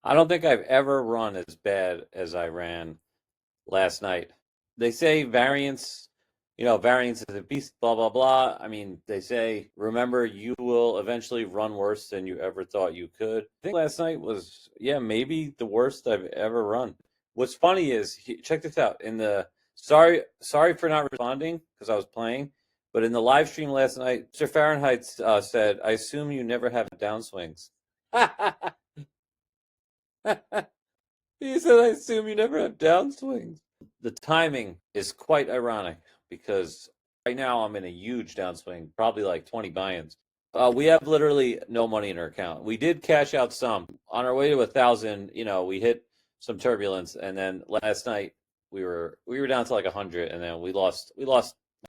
I don't think I've ever run as bad as I ran last night. They say variance, variance is a beast, blah, blah, blah. I mean, they say, remember, you will eventually run worse than you ever thought you could. I think last night was, yeah, maybe the worst I've ever run. What's funny is, check this out. Sorry for not responding because I was playing, but in the live stream last night, Mr. Fahrenheit said, I assume you never have downswings. He said, I assume you never have downswings. The timing is quite ironic because right now I'm in a huge downswing, probably like 20 buy-ins. We have literally no money in our account. We did cash out some on our way to 1,000. We hit some turbulence, and then last night we were down to like 100, and then we lost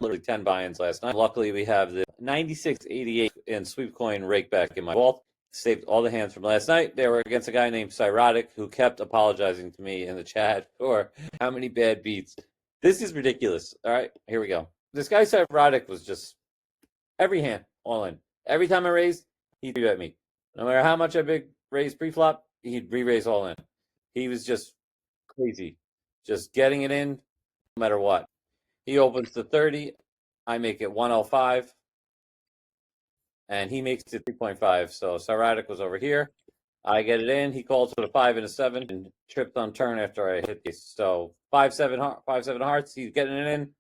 literally 10 buy-ins last night. Luckily, we have the 9688 in sweep coin rake back in my vault. Saved all the hands from last night. They were against a guy named Cyrotic who kept apologizing to me in the chat for how many bad beats. This is ridiculous. All right, here we go. This guy Cyrotic was just every hand all in. Every time I raised, he'd bet me. No matter how much I big raised pre-flop, he'd re-raise all in. He was just crazy, just getting it in no matter what. He opens to 30. I make it 105 and he makes it 3.5. So Cyrotic was over here. I get it in. He calls with a 5 and a 7 and tripped on turn after I hit these. So 5-7 hearts. He's getting it in,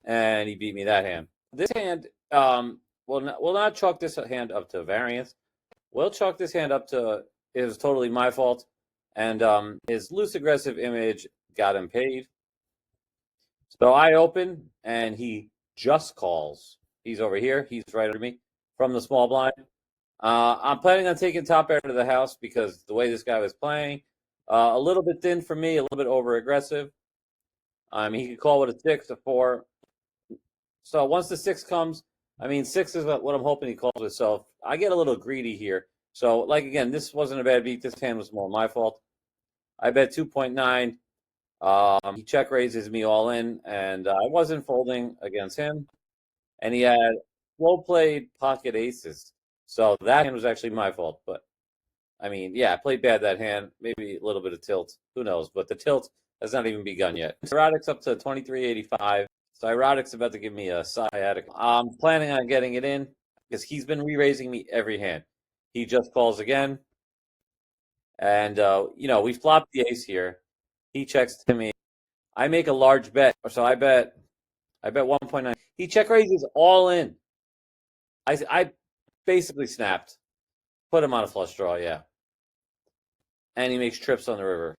and he beat me that hand. This hand, we'll not chalk this hand up to variance. We'll chalk this hand up to it was totally my fault, and his loose aggressive image got him paid. So I open, and he just calls. He's over here. He's right under me from the small blind. I'm planning on taking top pair to the house because the way this guy was playing, a little bit thin for me, a little bit over aggressive. He could call with a 6, a 4. So once the 6 comes, 6 is what I'm hoping he calls with. So I get a little greedy here. So like again, this wasn't a bad beat. This hand was more my fault. I bet 2.9. He check raises me all in, and I wasn't folding against him. And he had well played pocket aces. So that hand was actually my fault. But I played bad that hand. Maybe a little bit of tilt. Who knows? But the tilt has not even begun yet. Cyrotic's up to 2385. Cyrotic's about to give me a sciatic. I'm planning on getting it in because he's been re-raising me every hand. He just calls again. And, we flopped the ace here. He checks to me. I make a large bet. So I bet 1.9. He check raises all in. I basically snapped. Put him on a flush draw, yeah. And he makes trips on the river.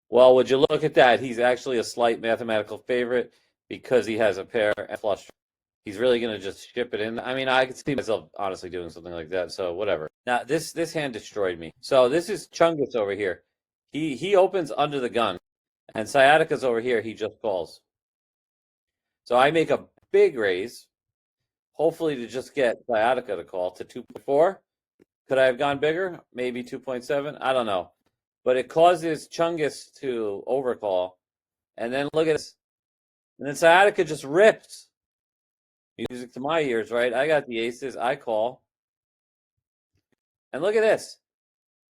Well, would you look at that? He's actually a slight mathematical favorite because he has a pair and flush. He's really going to just ship it in. I could see myself honestly doing something like that, so whatever. Now, this hand destroyed me. So this is Chungus over here. He opens under the gun, and Sciatica's over here. He just calls. So I make a big raise, hopefully to just get Sciatica to call to 2.4. Could I have gone bigger? Maybe 2.7? I don't know. But it causes Chungus to overcall. And then look at this. And then Sciatica just rips. Music to my ears, right? I got the aces. I call. And look at this.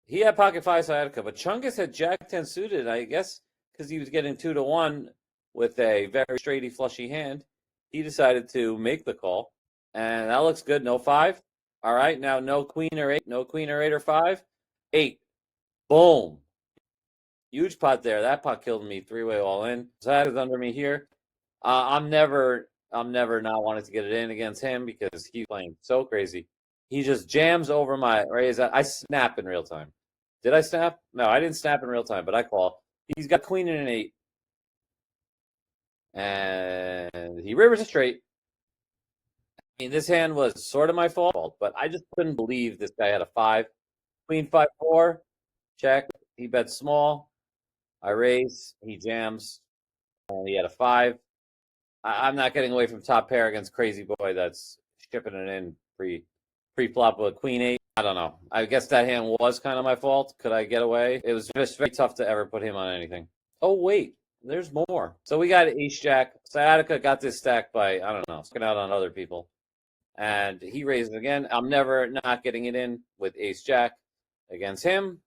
He had pocket 5 Sciatica, but Chungus had Jack 10 suited, I guess, because he was getting 2-1 with a very straighty, flushy hand. He decided to make the call. And that looks good. No 5. All right, now no queen or 8. No queen or 8 or 5. 8. Boom. Huge pot there. That pot killed me. 3-way all in. Zad is under me here. I'm never not wanting to get it in against him because he's playing so crazy. He just jams over my raise. I snap in real time. Did I snap? No, I didn't snap in real time, but I call. He's got queen and an 8. And he rivers a straight. This hand was sort of my fault, but I just couldn't believe this guy had a 5. Queen 5-4. Check. He bets small. I raise. He jams. And he had a 5. I'm not getting away from top pair against Crazy Boy that's shipping it in pre-flop with Queen 8. I don't know. I guess that hand was kind of my fault. Could I get away? It was just very tough to ever put him on anything. Oh, wait. There's more. So we got Ace Jack. Sciatica got this stack by, I don't know, sticking out on other people. And he raises again. I'm never not getting it in with Ace Jack against him.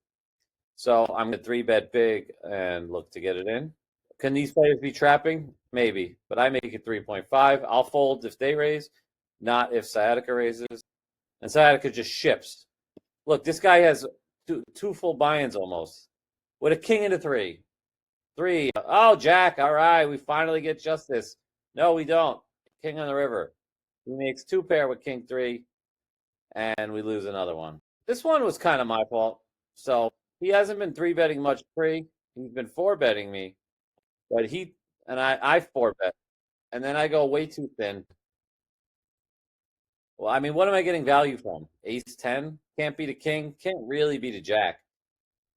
So I'm going to 3-bet big and look to get it in. Can these players be trapping? Maybe, but I make it 3.5. I'll fold if they raise, not if Sciatica raises. And Sciatica just ships. Look, this guy has two full buy-ins almost. With a king and a three. Three. Oh, Jack. All right. We finally get justice. No, we don't. King on the river. He makes 2-pair with king three, and we lose another one. This one was kind of my fault. So he hasn't been 3-betting much pre. He's been 4-betting me. But I 4-bet. And then I go way too thin. Well, I mean, what am I getting value from? Ace 10? Can't beat a king. Can't really beat a jack.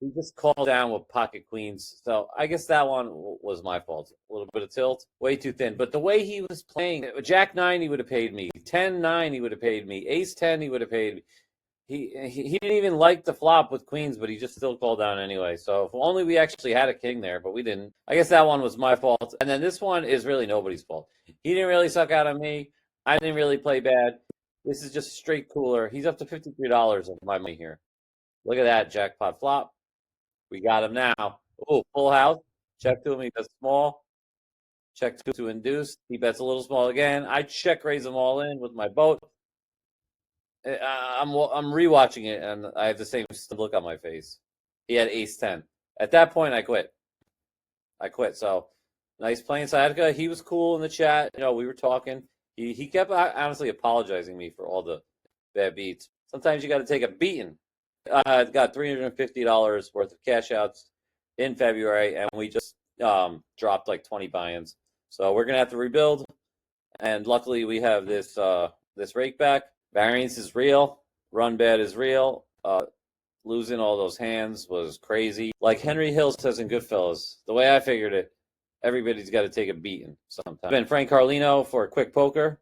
He just called down with pocket queens. So I guess that one was my fault. A little bit of tilt, way too thin. But the way he was playing, Jack 9, he would have paid me. 10-9, he would have paid me. Ace 10, he would have paid me. He didn't even like the flop with queens, but he just still called down anyway. So if only we actually had a king there, but we didn't. I guess that one was my fault. And then this one is really nobody's fault. He didn't really suck out on me. I didn't really play bad. This is just straight cooler. He's up to $53 of my money here. Look at that jackpot flop. We got him now. Oh, full house. Check to him. He bets small. Check to induce. He bets a little small again. I check raise them all in with my boat. I'm rewatching it, and I have the same look on my face. He had ace 10. At that point, I quit. So nice playing Sciatica. He was cool in the chat. You know, we were talking. He kept honestly apologizing me for all the bad beats. Sometimes you got to take a beating. Got $350 worth of cash outs in February, and we just dropped like 20 buy-ins. So we're gonna have to rebuild. And luckily, we have this this rake back. Variance is real. Run bad is real. Losing all those hands was crazy. Like Henry Hill says in Goodfellas, the way I figured it, everybody's got to take a beating sometimes. I've been Frank Carlino for Quick Poker.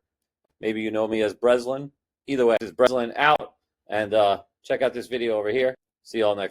Maybe you know me as Breslin. Either way, this is Breslin out. And check out this video over here. See you all next time.